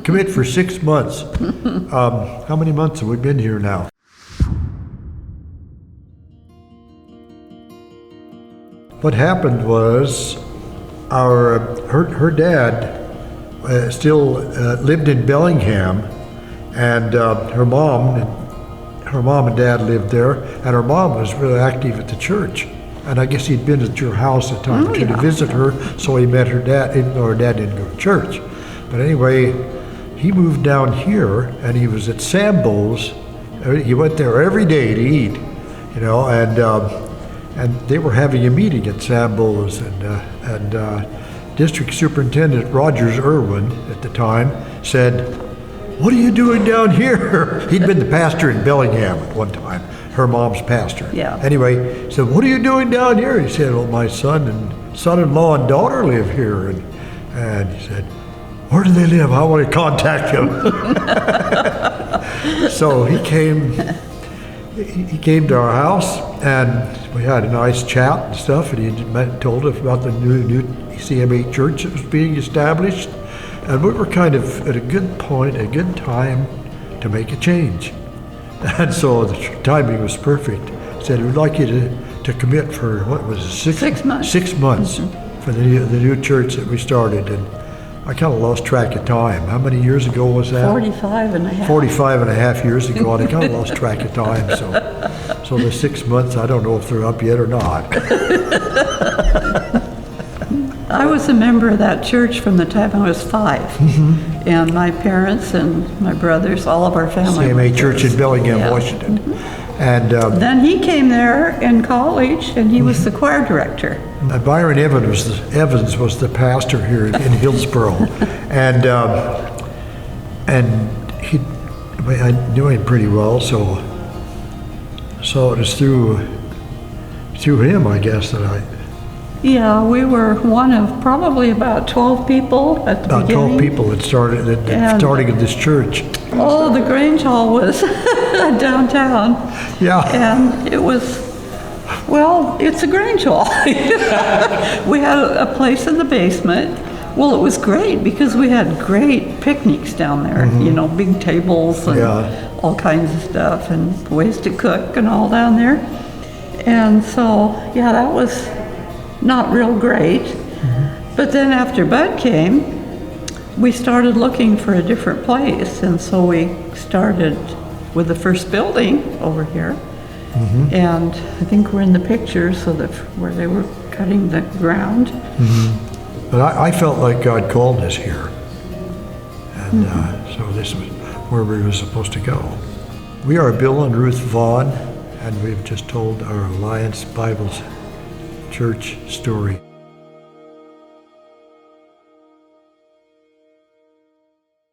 Commit for 6 months. How many months have we been here now? What happened was her dad still lived in Bellingham, and her mom and dad lived there, and her mom was really active at the church. And I guess he'd been at your house at times to visit her, so he met her dad, even though her dad didn't go to church. But anyway, he moved down here, and he was at Sambo's. He went there every day to eat, you know, and they were having a meeting at Sambo's, and District Superintendent Rogers Irwin at the time said, "What are you doing down here?" He'd been the pastor in Bellingham at one time, her mom's pastor. Yeah. Anyway, he said, "What are you doing down here?" He said, "Well, my son-in-law and daughter live here." And he said, "Where do they live? I want to contact them." So he came to our house, and we had a nice chat and stuff, and he told us about the new C&MA church that was being established. And we were kind of at a good point, a good time to make a change. And so the timing was perfect. He said, "We'd like you to commit for," what was it, 6 months? 6 months for the new church that we started. And I kind of lost track of time. How many years ago was that? 45 and a half. 45 and a half years ago, and I kind of lost track of time. So the 6 months, I don't know if they're up yet or not. I was a member of that church from the time I was 5. And my parents and my brothers, all of our family. C&MA Church in Bellingham, Washington. And then he came there in college, and he was the choir director. Byron Evans was the pastor here in Hillsboro, and I knew him pretty well, so it was through him, I guess, that I. Yeah, we were one of probably about 12 people at the beginning. About 12 people that started at the starting of this church. Oh, the Grange Hall was downtown. Yeah. And it was, well, it's a Grange Hall. We had a place in the basement. Well, it was great because we had great picnics down there, you know, big tables and all kinds of stuff and ways to cook and all down there. And so, yeah, that was not real great. But then after Bud came, we started looking for a different place, and so we started with the first building over here. And I think we're in the picture, so that where they were cutting the ground. But I felt like God called us here, and so this was where we were supposed to go. We are Bill and Ruth Vaughn, and we've just told our Alliance Bible Church story.